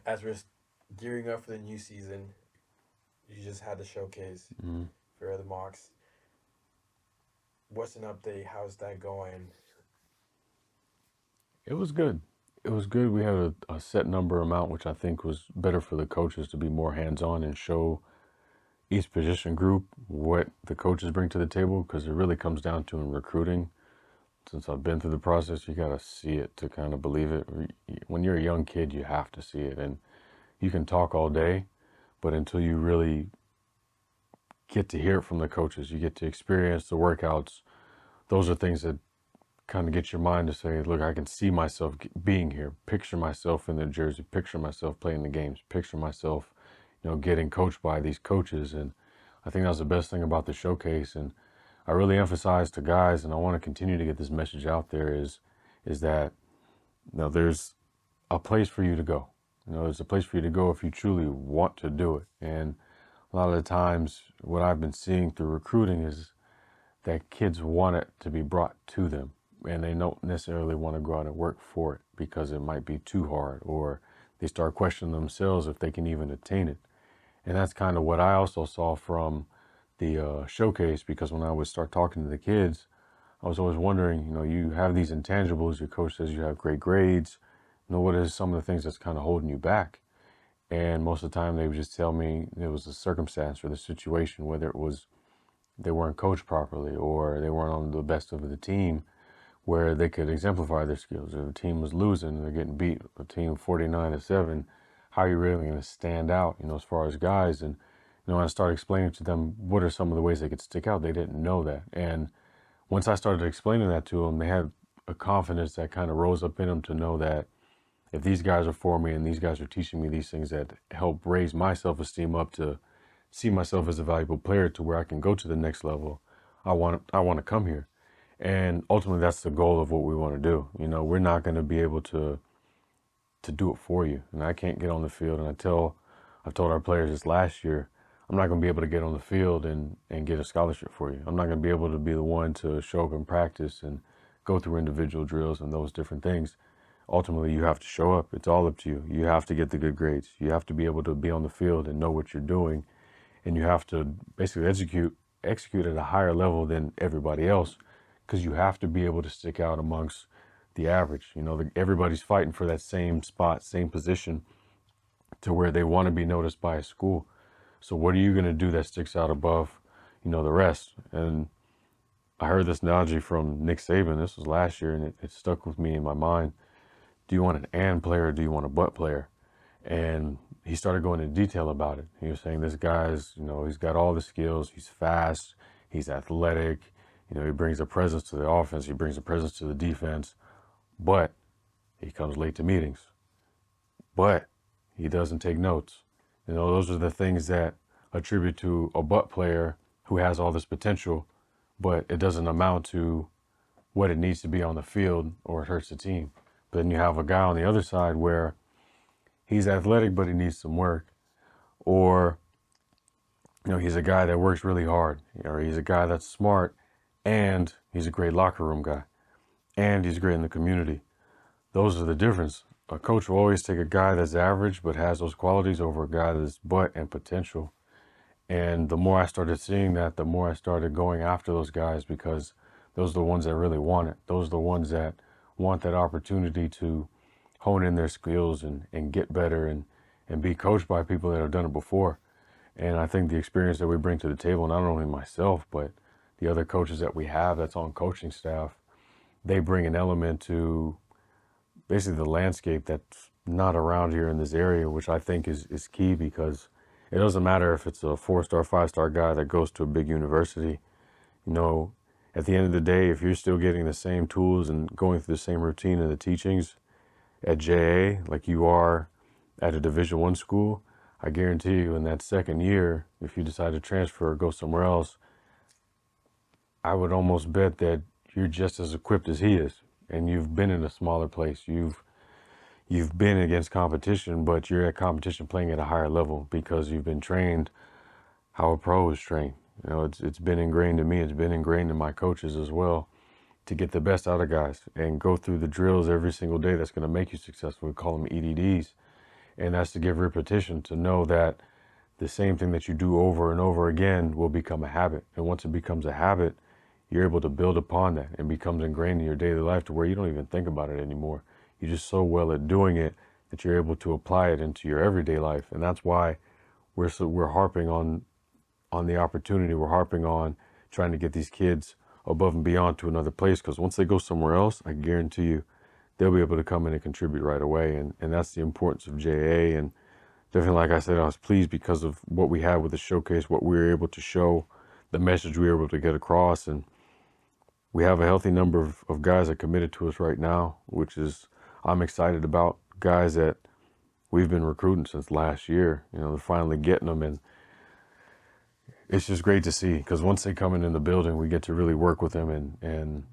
as we're gearing up for the new season, you just had the showcase Mm. for the mocks. What's an update? How's that going? It was good. It was good. We had a set number amount, which I think was better for the coaches to be more hands-on and show each position group what the coaches bring to the table, because it really comes down to in recruiting. Since I've been through the process, you got to see it to kind of believe it. When you're a young kid, you have to see it. And you can talk all day, but until you really get to hear it from the coaches, you get to experience the workouts, those are things that kind of get your mind to say, look, I can see myself being here, picture myself in the jersey, picture myself playing the games, picture myself, getting coached by these coaches. And I think that's the best thing about the showcase. And I really emphasize to guys, and I want to continue to get this message out there, is that there's a place for you to go. There's a place for you to go if you truly want to do it. And a lot of the times, what I've been seeing through recruiting is that kids want it to be brought to them, and they don't necessarily want to go out and work for it because it might be too hard, or they start questioning themselves if they can even attain it. And that's kind of what I also saw from the showcase, because when I would start talking to the kids, I was always wondering, you have these intangibles, your coach says you have great grades, what is some of the things that's kind of holding you back? And most of the time they would just tell me it was the circumstance or the situation, whether it was they weren't coached properly or they weren't on the best of the team where they could exemplify their skills. If a team was losing and they're getting beat, a team 49-7, how are you really going to stand out, as far as guys? And, I started explaining to them what are some of the ways they could stick out. They didn't know that. And once I started explaining that to them, they had a confidence that kind of rose up in them to know that if these guys are for me and these guys are teaching me these things that help raise my self-esteem up to see myself as a valuable player to where I can go to the next level, I want to come here. And ultimately, that's the goal of what we want to do. We're not going to be able to do it for you. And I can't get on the field. And I've told our players this last year, I'm not going to be able to get on the field and get a scholarship for you. I'm not going to be able to be the one to show up in practice and go through individual drills and those different things. Ultimately, you have to show up. It's all up to you. You have to get the good grades. You have to be able to be on the field and know what you're doing. And you have to basically execute at a higher level than everybody else, because you have to be able to stick out amongst the average. Everybody's fighting for that same spot, same position, to where they want to be noticed by a school. So what are you going to do that sticks out above, the rest? And I heard this analogy from Nick Saban. This was last year, and it stuck with me in my mind. Do you want an and player or do you want a but player? And he started going into detail about it. He was saying this guy's, he's got all the skills. He's fast. He's athletic. He brings a presence to the offense. He brings a presence to the defense. But he comes late to meetings. But he doesn't take notes. Those are the things that attribute to a but player who has all this potential, but it doesn't amount to what it needs to be on the field, or it hurts the team. But then you have a guy on the other side where he's athletic, but he needs some work. Or, he's a guy that works really hard. Or he's a guy that's smart, and he's a great locker room guy. And he's great in the community. Those are the difference. A coach will always take a guy that's average but has those qualities over a guy that's but and potential. And the more I started seeing that, the more I started going after those guys, because those are the ones that really want it. Those are the ones that want that opportunity to hone in their skills and get better and be coached by people that have done it before. And I think the experience that we bring to the table, not only myself, but the other coaches that we have that's on coaching staff, they bring an element to basically the landscape that's not around here in this area, which I think is key, because it doesn't matter if it's a 4-star, 5-star guy that goes to a big university. At the end of the day, if you're still getting the same tools and going through the same routine of the teachings at JAA like you are at a Division I school, I guarantee you in that second year, if you decide to transfer or go somewhere else, I would almost bet that you're just as equipped as he is. And you've been in a smaller place. You've been against competition, but you're at competition playing at a higher level because you've been trained how a pro is trained. It's been ingrained in me. It's been ingrained in my coaches as well, to get the best out of guys and go through the drills every single day that's going to make you successful. We call them EDDs. And that's to give repetition, to know that the same thing that you do over and over again will become a habit. And once it becomes a habit, you're able to build upon that and becomes ingrained in your daily life to where you don't even think about it anymore. You're just so well at doing it that you're able to apply it into your everyday life. And that's why we're harping on the opportunity. We're harping on trying to get these kids above and beyond to another place, because once they go somewhere else, I guarantee you they'll be able to come in and contribute right away. And that's the importance of JAA. And definitely, like I said, I was pleased because of what we had with the showcase, what we were able to show, the message we were able to get across. And we have a healthy number of guys that committed to us right now, which is I'm excited about. Guys that we've been recruiting since last year, they're finally getting them. And it's just great to see, because once they come in the building, we get to really work with them and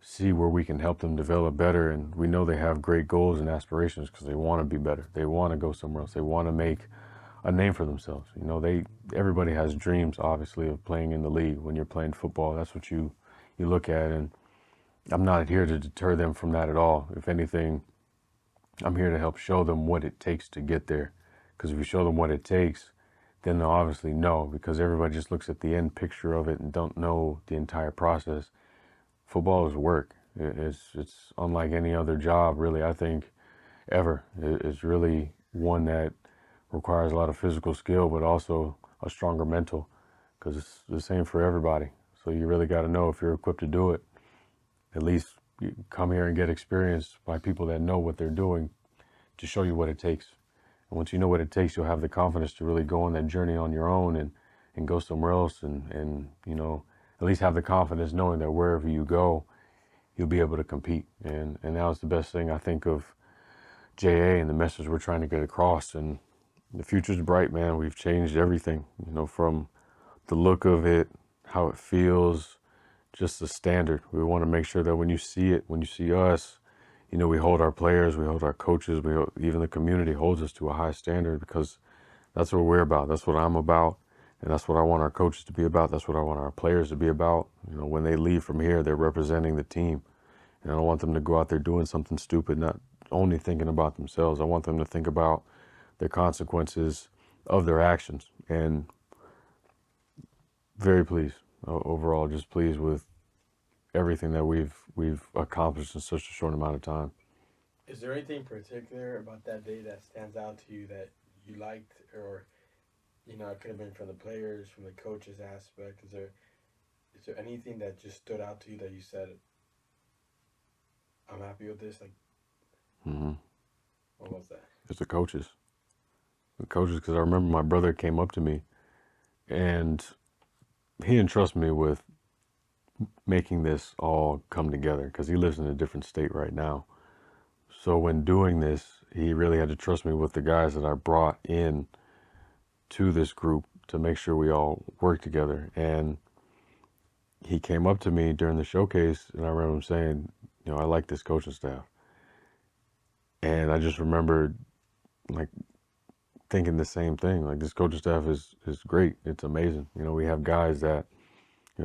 see where we can help them develop better. And we know they have great goals and aspirations because they want to be better. They want to go somewhere else. They want to make a name for themselves. Everybody has dreams, obviously, of playing in the league. When you're playing football, that's what you look at. And I'm not here to deter them from that at all. If anything, I'm here to help show them what it takes to get there. Because if you show them what it takes, then they'll obviously know, because everybody just looks at the end picture of it and don't know the entire process. Football is work. It's unlike any other job, really, I think, ever. It's really one that requires a lot of physical skill, but also a stronger mental, because it's the same for everybody. So you really got to know if you're equipped to do it. At least you come here and get experience by people that know what they're doing to show you what it takes. And once you know what it takes, you'll have the confidence to really go on that journey on your own and go somewhere else and at least have the confidence knowing that wherever you go, you'll be able to compete. And that was the best thing, I think, of JAA and the message we're trying to get across. And the future's bright, man. We've changed everything, from the look of it, how it feels, just the standard. We want to make sure that when you see it, when you see us, we hold our players, we hold our coaches, even the community holds us to a high standard, because that's what we're about. That's what I'm about. And that's what I want our coaches to be about. That's what I want our players to be about. When they leave from here, they're representing the team. And I don't want them to go out there doing something stupid, not only thinking about themselves. I want them to think about the consequences of their actions. And very pleased, overall, just pleased with everything that we've accomplished in such a short amount of time. Is there anything particular about that day that stands out to you that you liked, or it could have been from the players, from the coaches aspect? Is there anything that just stood out to you that you said, I'm happy with this? What was that? It's the coaches. Because I remember my brother came up to me and he entrusted me with making this all come together, because he lives in a different state right now. So when doing this, he really had to trust me with the guys that I brought in to this group to make sure we all work together. And he came up to me during the showcase, and I remember him saying, I like this coaching staff. And I just remember thinking the same thing. This coaching staff is great. It's amazing. We have guys that,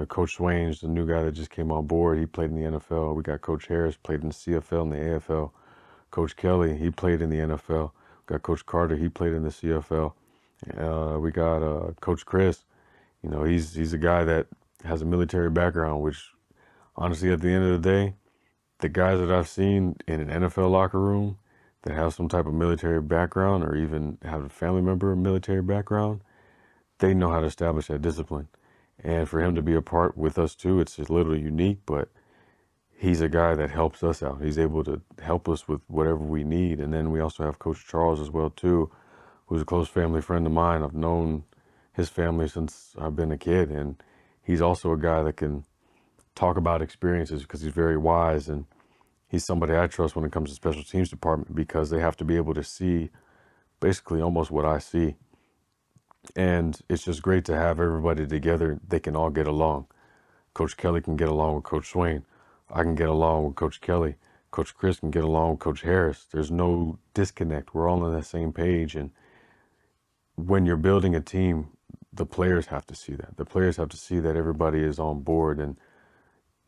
Coach Swain's the new guy that just came on board. He played in the NFL. We got Coach Harris, played in the CFL and the AFL. Coach Kelly, he played in the NFL. We got Coach Carter, he played in the CFL. We got Coach Chris. He's a guy that has a military background, which honestly, at the end of the day, the guys that I've seen in an NFL locker room that have some type of military background, or even have a family member of military background, they know how to establish that discipline. And for him to be a part with us too, it's a little unique, but he's a guy that helps us out. He's able to help us with whatever we need. And then we also have Coach Charles as well too, who's a close family friend of mine. I've known his family since I've been a kid, and he's also a guy that can talk about experiences, because he's very wise, and he's somebody I trust when it comes to special teams department, because they have to be able to see basically almost what I see. And it's just great to have everybody together. They can all get along. Coach Kelly can get along with Coach Swain. I can get along with Coach Kelly. Coach Chris can get along with Coach Harris. There's no disconnect. We're all on the same page. And when you're building a team, the players have to see that. The players have to see that everybody is on board and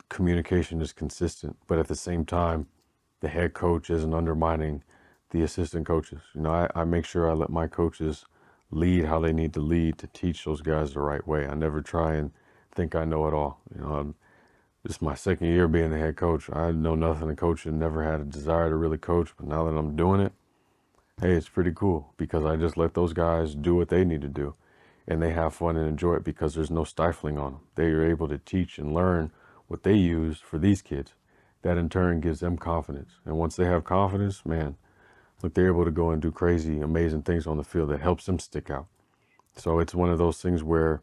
communication is consistent. But at the same time, the head coach isn't undermining the assistant coaches. I make sure I let my coaches lead how they need to lead to teach those guys the right way. I never try and think I know it all. This is my second year being the head coach. I know nothing of coaching, never had a desire to really coach, but now that I'm doing it, hey, it's pretty cool because I just let those guys do what they need to do and they have fun and enjoy it because there's no stifling on them. They are able to teach and learn what they use for these kids. That in turn gives them confidence. And once they have confidence, man, look, they're able to go and do crazy, amazing things on the field that helps them stick out. So it's one of those things where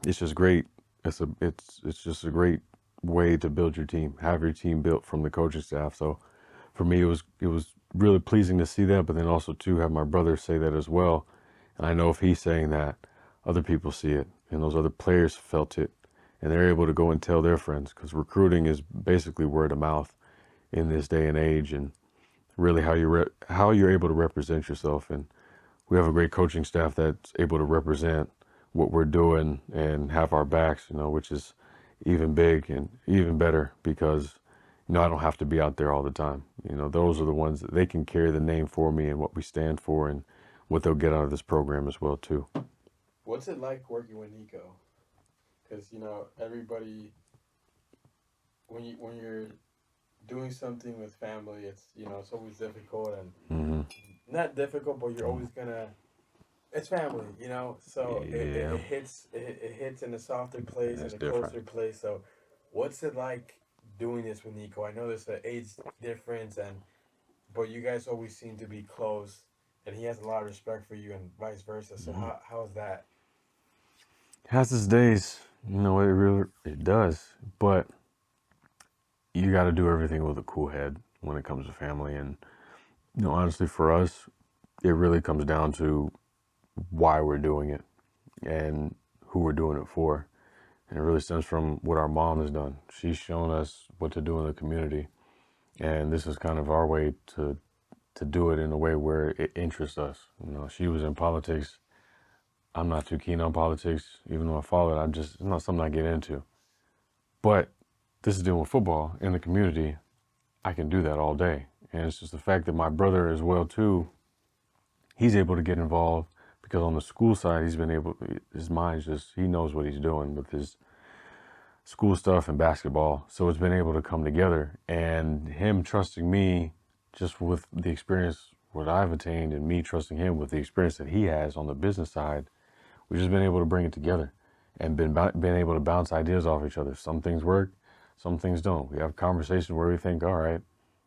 it's just great. It's just a great way to build your team, have your team built from the coaching staff. So for me, it was really pleasing to see that, but then also to have my brother say that as well. And I know if he's saying that, other people see it, and those other players felt it, and they're able to go and tell their friends, because recruiting is basically word of mouth in this day and age, and really how you're able to represent yourself. And we have a great coaching staff that's able to represent what we're doing and have our backs, which is even big and even better because I don't have to be out there all the time. Those are the ones that they can carry the name for me and what we stand for and what they'll get out of this program as well too. What's it like working with Necho? Because everybody, when you're doing something with family, it's always difficult and not difficult, but you're always gonna. It's family, So Yeah, it hits in a softer place, that's in a different. closer place. So, what's it like doing this with Necho? I know there's an age difference, but you guys always seem to be close, and he has a lot of respect for you, and vice versa. So how's that? It has its days, it does, but you got to do everything with a cool head when it comes to family. And honestly, for us, it really comes down to why we're doing it and who we're doing it for. And it really stems from what our mom has done. She's shown us what to do in the community. And this is kind of our way to do it in a way where it interests us. She was in politics. I'm not too keen on politics, even though I follow it. It's not something I get into. But this is dealing with football in the community. I can do that all day. And it's just the fact that my brother as well too, he's able to get involved because on the school side, his mind's he knows what he's doing with his school stuff and basketball. So it's been able to come together, and him trusting me just with the experience, what I've attained, and me trusting him with the experience that he has on the business side, we've just been able to bring it together and been able to bounce ideas off each other. Some things work, some things don't. We have conversations where we think, all right,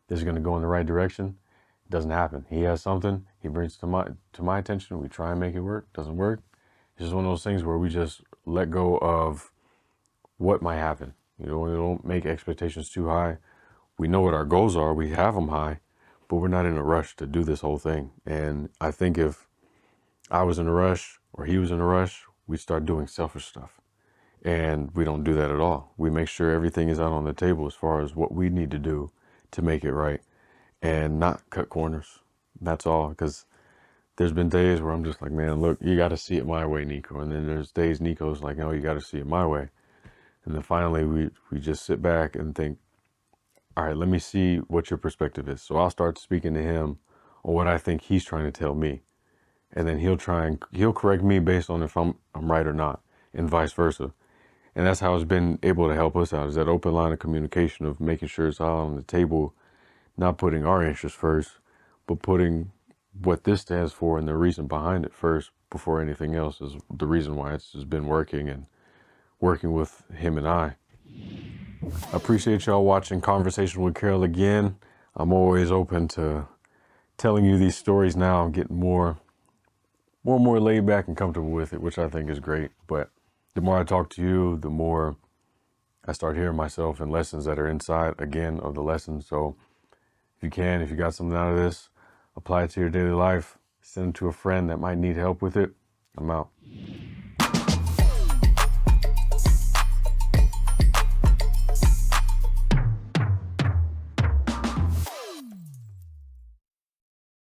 this is going to go in the right direction. It doesn't happen. He has something, he brings it to my attention. We try and make it work. Doesn't work. It's just one of those things where we just let go of what might happen. We don't make expectations too high. We know what our goals are. We have them high, but we're not in a rush to do this whole thing. And I think if I was in a rush or he was in a rush, we'd start doing selfish stuff. And we don't do that at all. We make sure everything is out on the table as far as what we need to do to make it right and not cut corners. That's all. Because there's been days where I'm just like, man, look, you got to see it my way, Necho. And then there's days Necho's like, no, you got to see it my way. And then finally we just sit back and think, all right, let me see what your perspective is. So I'll start speaking to him on what I think he's trying to tell me. And then he'll correct me based on if I'm right or not, and vice versa. And that's how it's been able to help us out, is that open line of communication of making sure it's all on the table, not putting our interests first, but putting what this stands for and the reason behind it first before anything else is the reason why it's just been working and working with him and I. I appreciate y'all watching Conversation with Carroll again. I'm always open to telling you these stories now. I'm getting more and more laid back and comfortable with it, which I think is great. But the more I talk to you, the more I start hearing myself and lessons that are inside, again, of the lessons. So if you got something out of this, apply it to your daily life, send it to a friend that might need help with it. I'm out.